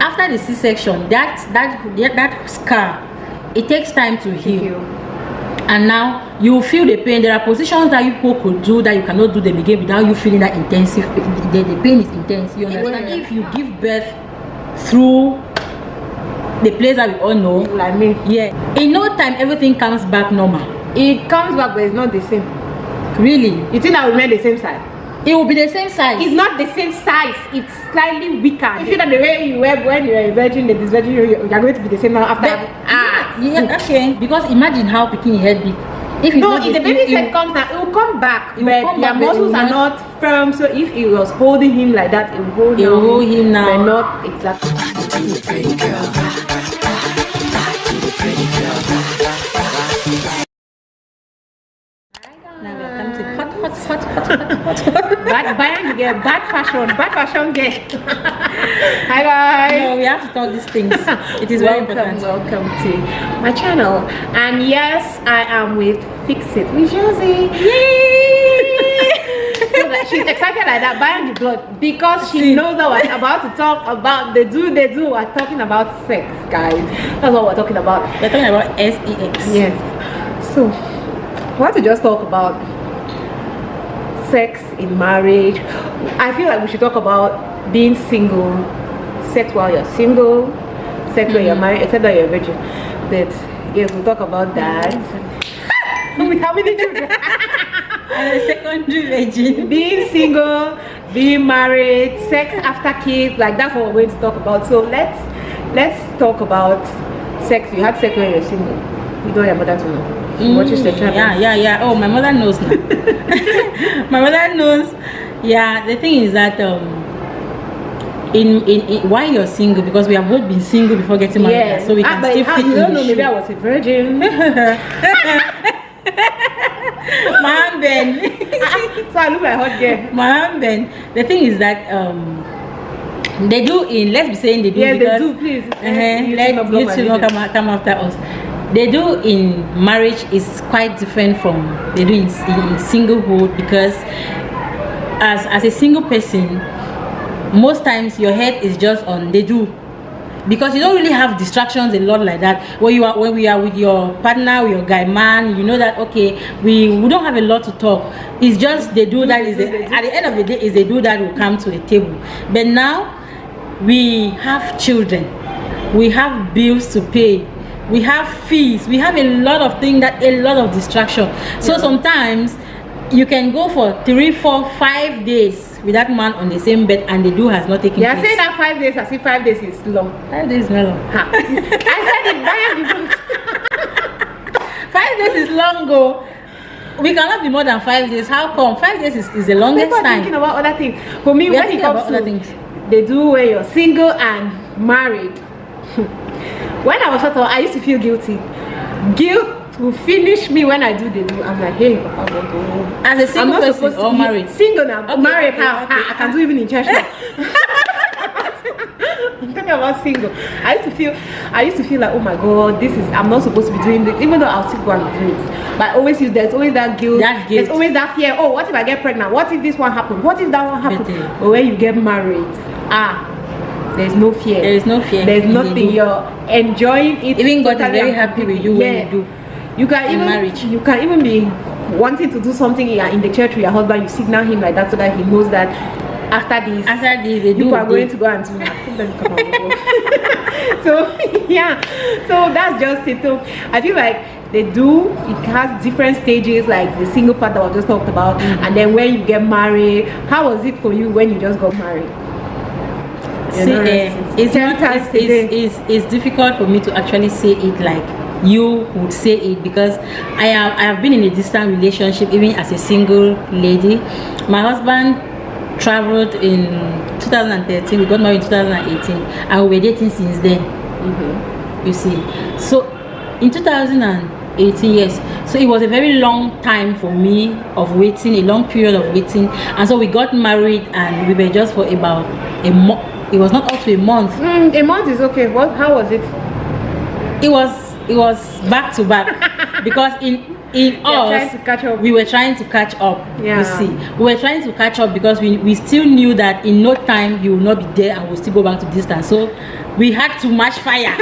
after the C-section, that scar, it takes time to heal. And now you feel the pain. There are positions that people could do that you cannot do them again without you feeling that intensive. The pain is intense. You understand? If you give birth through the place that we all know, like me, in no time everything comes back normal. It comes back, but it's not the same. Really? You think that will remain the same size? It will be the same size. It's not the same size. It's slightly weaker. You feel that the way you were when you were a virgin, the virgin, you are going to be the same now after. Okay. Because imagine how picking head big. If the baby's head comes now, it will come back. But their muscles are not firm. So if it was holding him like that, it will hold him now. But not exactly. Bad fashion girl. Hi guys. No, we have to talk these things. It is very important. Welcome to my channel. And yes, I am with Fix It with Josie. Yay! So that she's excited like that, buying the blood, because she knows that we're about to talk about the do. We're talking about sex, guys. That's what we're talking about. We're talking about sex. Yes. So I want to just talk about sex in marriage. I feel like we should talk about being single, sex while you're single, sex when you're married, except that you're a virgin. But yes, we'll talk about that. With how many children? I'm a secondary virgin. Being single, being married, sex after kids, like that's what we're going to talk about. So let's talk about sex. You had sex when you're single. You don't want your mother to know. Watches the channel. Yeah. Oh, my mother knows now. My mother knows. Yeah, the thing is that in why you're single, because we have both been single before getting married, so we can still fit in. You don't know, maybe I was a virgin. Mom Ben. So I look like a hot girl. Mom Ben. The thing is that they do in, let's be saying they do, yes, because they do, please. let YouTube not come after us. They do in marriage is quite different from they do in singlehood, because as a single person, most times your head is just on they do, because you don't really have distractions a lot like that. When we are with your partner, with your guy man, you know that okay, we don't have a lot to talk. It's just they do that is at the end of the day is they do that will come to the table. But now we have children, we have bills to pay, we have fees, we have a lot of things, that a lot of distraction. So sometimes you can go for 3, 4, 5 days with that man on the same bed and the do has not taken place. They say that 5 days as if 5 days is long. 5 days is not long. I said it. 5 days is long go. We cannot be more than 5 days. How come? 5 days is the longest time. Thinking about other things. For me, when it comes to they do when you're single and married. When I was little, I used to feel guilty. Guilt will finish me when I do the do. I'm like, hey, Papa, as a single person or married? Single now. Okay, married how? Okay. I can do even in church now. I'm talking about single. I used to feel like, oh my God, I'm not supposed to be doing this, even though I'll still go and do it. But there's always that guilt. There's always that fear. Oh, what if I get pregnant? What if this one happens? What if that one happens? But when you get married, there's no fear. There is no fear. There's nothing. You're enjoying it. Even God is very happy with you when you do. You can even be wanting to do something in the church with your husband. You signal him like that so that he knows that after this you are going to go and do. So yeah, so that's just it. So I feel like they do. It has different stages, like the single part that I just talked about, and then when you get married. How was it for you when you just got married? It's difficult for me to actually say it like you would say it, because I have been in a distant relationship even as a single lady. My husband traveled in 2013, we got married in 2018, and we were dating since then. You see, so in 2018, yes, so it was a very long time for me of waiting, a long period of waiting, and so we got married and we were just for about a month. It was not up to a month. A month is okay. How was it? It was back to back because in us, trying to catch up. we were trying to catch up. Yeah. You see, we were trying to catch up because we still knew that in no time you will not be there and we'll still go back to distance. So we had to match fire.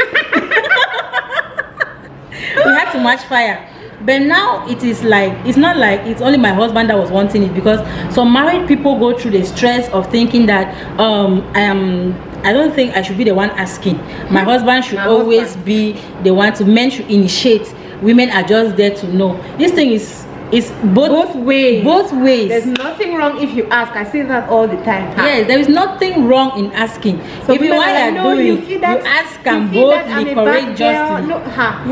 We had to match fire. But now it is like, it's not like it's only my husband that was wanting it, because some married people go through the stress of thinking that I don't think I should be the one asking. My husband should always be the one to, men should initiate. Women are just there to know. This thing is both ways. Both ways. There's nothing wrong if you ask. I say that all the time. Yes, there is nothing wrong in asking. So if you want to do it, you ask and boldly, courageously. No,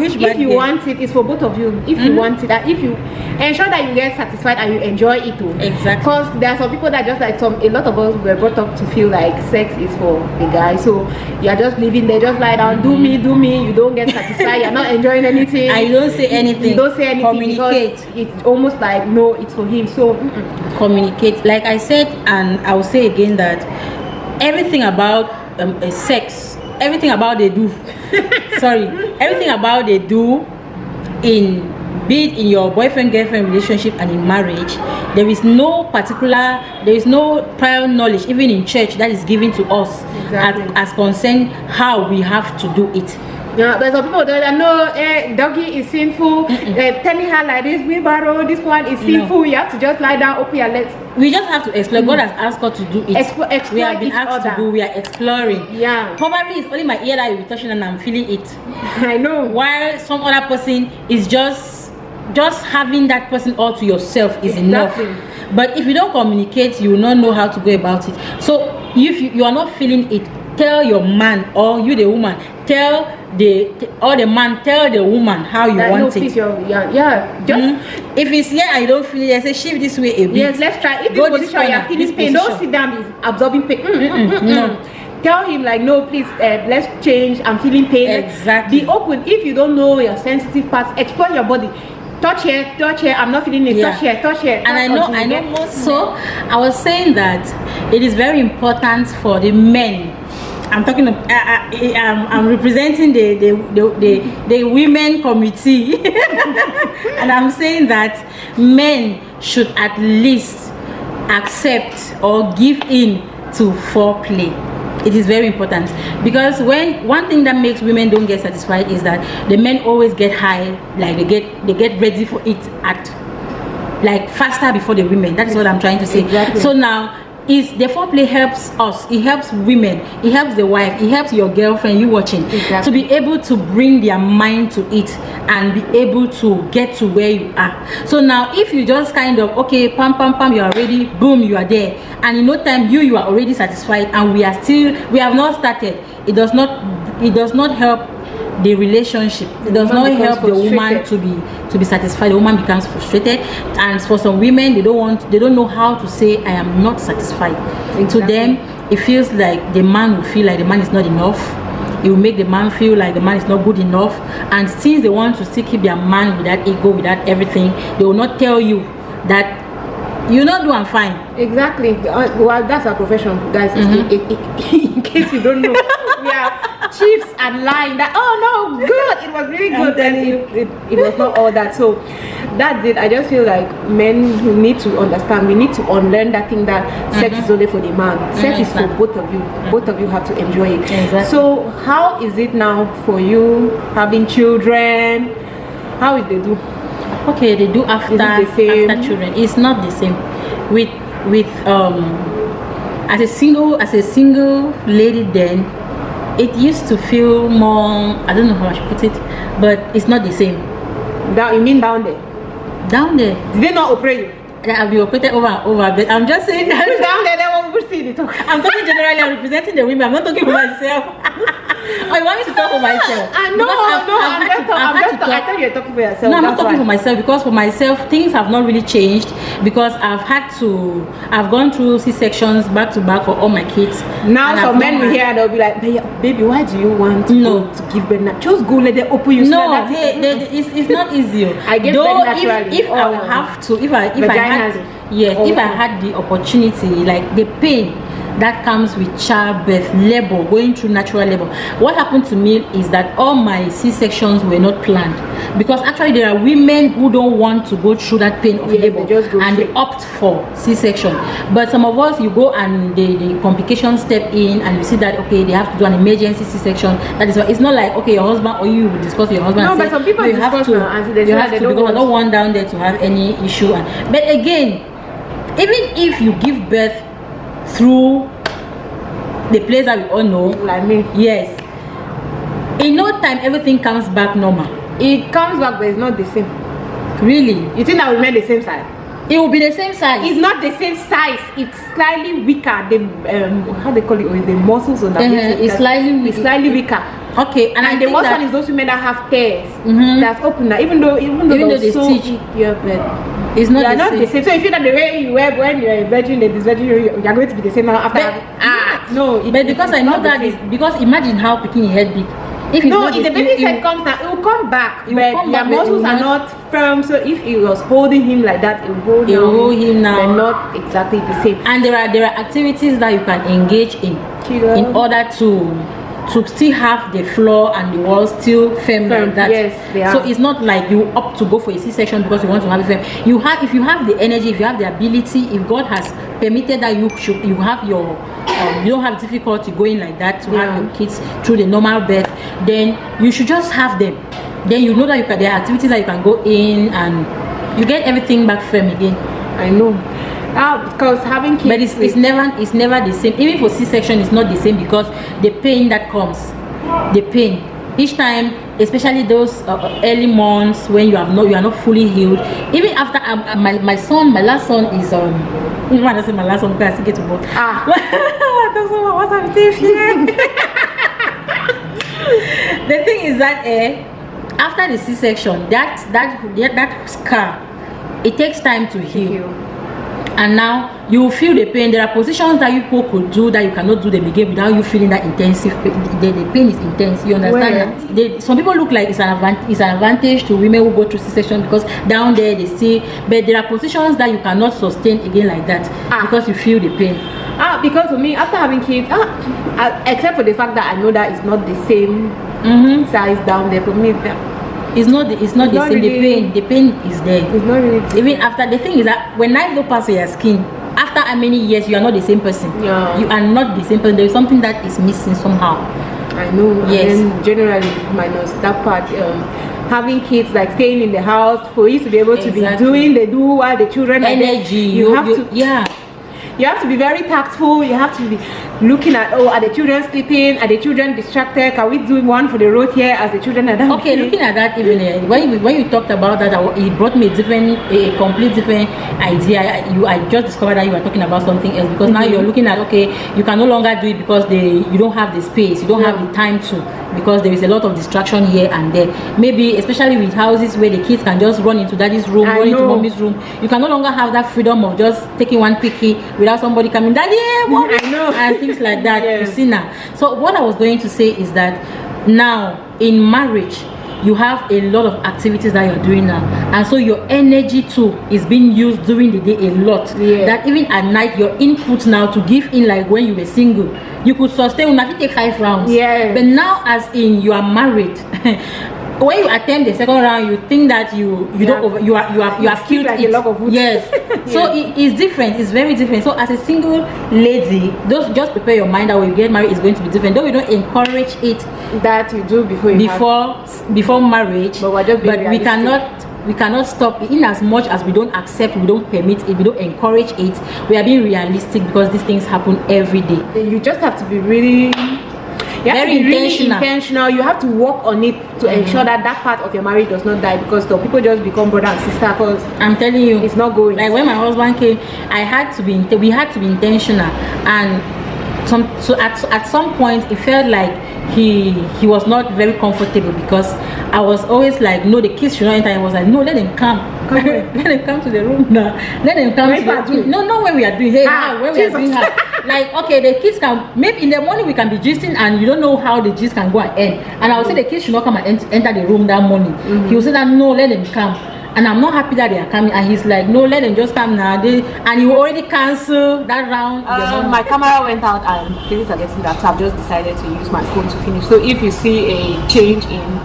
if you want it, it's for both of you. If you want it, and if you ensure that you get satisfied and you enjoy it too. Exactly. Because there are some people that just like a lot of us were brought up to feel like sex is for the guy. So you're just living there, just lie down, do me. You don't get satisfied. You're not enjoying anything. I don't say anything. You don't say anything. Communicate. Because it's almost like no, it's for him. So communicate. Like I said, and I will say again that everything about sex, everything about they do, everything about they do in, be it in your boyfriend-girlfriend relationship and in marriage, there is no prior knowledge, even in church, that is given to us as concern how we have to do it. Yeah, there's some people that know doggy is sinful. Telling her like this, wheelbarrow, this one is sinful. You have to just lie down, open your legs. We just have to explore. God has asked us to do it. We have been asked to do. We are exploring. Yeah. Probably it's only my ear that will be touching and I'm feeling it. I know. While some other person is just having that person all to yourself is enough. But if you don't communicate, you will not know how to go about it. So if you are not feeling it, tell your man, or you the woman, tell the man, tell the woman how you want it. If it's here and you don't feel it, I say shift this way a bit. Yes, let's try. If this position you're feeling pain, don't sit down, is absorbing pain. No. Tell him like, no, please, let's change. I'm feeling pain. Exactly. Be open. If you don't know your sensitive parts, explore your body. Touch here, I'm not feeling it. Touch here. And I know most. So I was saying that it is very important for the men. I'm talking. I'm representing the women committee, and I'm saying that men should at least accept or give in to foreplay. It is very important, because when one thing that makes women don't get satisfied is that the men always get high, like they get ready for it at like faster before the women. That is what I'm trying to say. Exactly. So now, is the foreplay helps us, it helps women, it helps the wife, it helps your girlfriend you watching to be able to bring their mind to it and be able to get to where you are. So now if you just kind of okay, pam, you are ready, boom, you are there, and in no time you are already satisfied, and we have not started, it does not help the relationship. It does not help the woman to be satisfied. The woman becomes frustrated, and for some women, they don't know how to say I am not satisfied. To them, it feels like the man will feel like the man is not enough. It will make the man feel like the man is not good enough, and since they want to still keep their man with that ego, with that everything, they will not tell you that you're not doing fine. Exactly. Well, that's our profession, guys. In case you don't know, we are chiefs and lying that oh no, good, it was really good, and it was not all that. So that's it. I just feel like men who need to understand, we need to unlearn that thing that sex is only for the man. Sex is for both of you. Both of you have to enjoy it. Exactly. So how is it now for you having children? How is they do? Okay, they do after children. It's not the same. With as a single lady, then it used to feel more, I don't know how I should put it, but it's not the same. Down, you mean down there? Down there. Did they not operate you? I'll be operated over and over, but I'm just saying that down there, they won't see the talk. I'm talking generally, I'm representing the women, I'm not talking for myself. Oh, you want me to talk for myself? I thought you were talking for yourself. No, I'm not talking for myself, because for myself things have not really changed, because I've gone through C-sections back to back for all my kids. Now some men will hear and they'll be like, baby, why do you want to give birth now? Just go, let them open you. No, it's not easy. I get birth naturally. If I would have to, if I had the opportunity, like the pain that comes with childbirth, labor, going through natural labor. What happened to me is that all my C-sections were not planned, because actually there are women who don't want to go through that pain of labor and they opt for C-section. But some of us, you go and the complications step in and you see that okay, they have to do an emergency C-section. That is why it's not like okay, your husband or you will discuss with your husband. No, but some people have to. You have to, because I don't want down there to have any issue. But again, even if you give birth through the place that we all know, like me, yes, in no time everything comes back normal. It comes back, but it's not the same. Really? You think that we made the same size? It will be the same size. It's not the same size. It's slightly weaker. The how they call it? Is the muscles on that? It's slightly weaker. Okay, and the worst one is those women that have tears. That's open now. Even though they stitch, yeah, but it's not the same. So if you know the way you wear when you're a virgin, this virgin, you're going to be the same now after. No, but because I know that is because imagine how picking your head big. If the baby's head comes down, it will come back. But your muscles are not firm. So if it was holding him like that, it will hold him now. They're not exactly the same. And there are activities that you can engage in order to still have the floor and the walls still firm like that. Yes, they are. So it's not like you opt to go for a C-section because you want to have it firm. If you have the energy, if you have the ability, if God has permitted that you have your you don't have difficulty going like that to have your kids through the normal birth, then you should just have them. Then you know that there are activities that you can go in and you get everything back firm again. I know. Because having kids, but it's never the same. Even for C-section, it's not the same because the pain that comes, the pain each time, especially those early months when you are not fully healed. Even after my last son is even when I say my last son because I still get to both. What's up with you? The thing is that after the C-section, that scar, it takes time to heal. And now you feel the pain. There are positions that you people could do that you cannot do them again without you feeling that intensive pain. The pain is intense. You understand that? Some people look like it's an advantage to women who go through C-section because down there they see, but there are positions that you cannot sustain again like that because you feel the pain. Because for me, after having kids, except for the fact that I know that it's not the same size down there for me. It's not the same. Really, the pain is there. It's not really different. Even after, the thing is that when knife go past your skin, after how many years you are not the same person. Yeah. You are not the same person. There is something that is missing somehow. I know. Yes. And generally minus that part, having kids, like staying in the house, for you to be able to be doing while the children energy. You have to be very tactful. You have to be looking at, are the children sleeping? Are the children distracted? Can we do one for the road here as the children are down? Okay, looking at that, even when you talked about that, it brought me a complete different idea. I just discovered that you were talking about something else, because now you're looking at, okay, you can no longer do it because you don't have the space, you don't have the time to, because there is a lot of distraction here and there. Maybe especially with houses where the kids can just run into daddy's room, run into mommy's room. You can no longer have that freedom of just taking one quickie without somebody coming, daddy, mommy, I know, and things like that. You see now. So what I was going to say is that now in marriage you have a lot of activities that you're doing now, and so your energy too is being used during the day a lot. That even at night your input now to give in, like when you were single, you could sustain maybe take 5 rounds. But now as in you are married, when you attempt the second round, you think that you have killed like it. So it is different. It's very different. So as a single lady, just prepare your mind that when you get married is going to be different. Though we don't encourage it that you do before marriage, but we cannot stop it. In as much as we don't accept, we don't permit it, we don't encourage it, we are being realistic, because these things happen every day. You just have to be really intentional. You have to work on it to ensure that part of your marriage does not die, because the people just become brother and sister. Because I'm telling you, it's not going. Like when my husband came, we had to be intentional, and at some point it felt like he was not very comfortable, because I was always like, no, the kids should not enter. I was like, no, let them come. Let them come to the room now. Let them come to the room. No, not when we are doing when we are doing her. Like, okay, the kids can, maybe in the morning we can be gisting and you don't know how the gist can go and end. And I would say the kids should not come and enter the room that morning. He will say that, no, let them come. and I'm not happy that they are coming. And he's like, no, let them just come now. And he will already cancel that round. My camera went out and things are getting that, so I've just decided to use my phone to finish. So if you see a change in,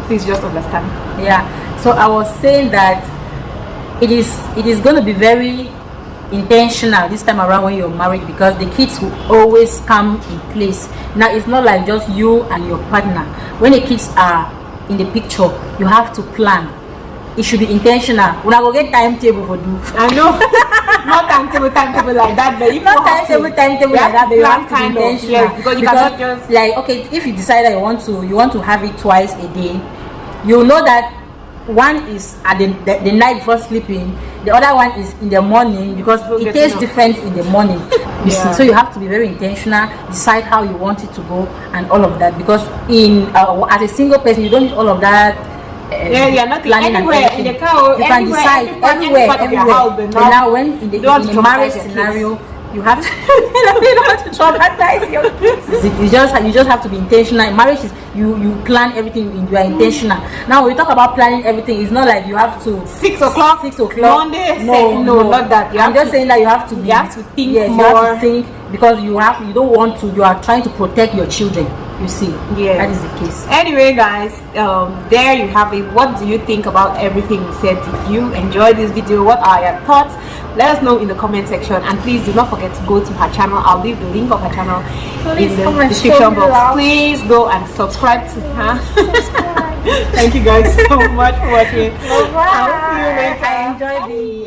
please just understand. Yeah. So I was saying that it is going to be very intentional this time around when you're married, because the kids will always come in place. Now it's not like just you and your partner. When the kids are in the picture, you have to plan. It should be intentional. When I go get timetable for do. I know. Not timetable like that, but if not timetable like that, but you have to be intentional. Yes, because you cannot just like, okay, if you decide that you want to have it twice a day, you know that one is at the night before sleeping, the other one is in the morning, because it tastes different in the morning. You see, so you have to be very intentional, decide how you want it to go and all of that, because as a single person you don't need all of that. You're not anywhere in the car. You can decide everywhere. But now when in the marriage scenario, you have to you don't have to traumatize your kids. You just have to be intentional. In marriage is you plan everything. You are intentional. Now when we talk about planning everything, it's not like you have to 6 o'clock Monday. No, not that. I'm just saying that you have to think more. You have to think, because you don't want to. You are trying to protect your children. You see, that is the case. Anyway, guys, there you have it. What do you think about everything we said? If you enjoyed this video, what are your thoughts? Let us know in the comment section, and please do not forget to go to her channel. I'll leave the link of her channel in the description box. Please go and subscribe to her. Thank you guys so much for watching. Bye-bye. I'll see you later. I enjoyed the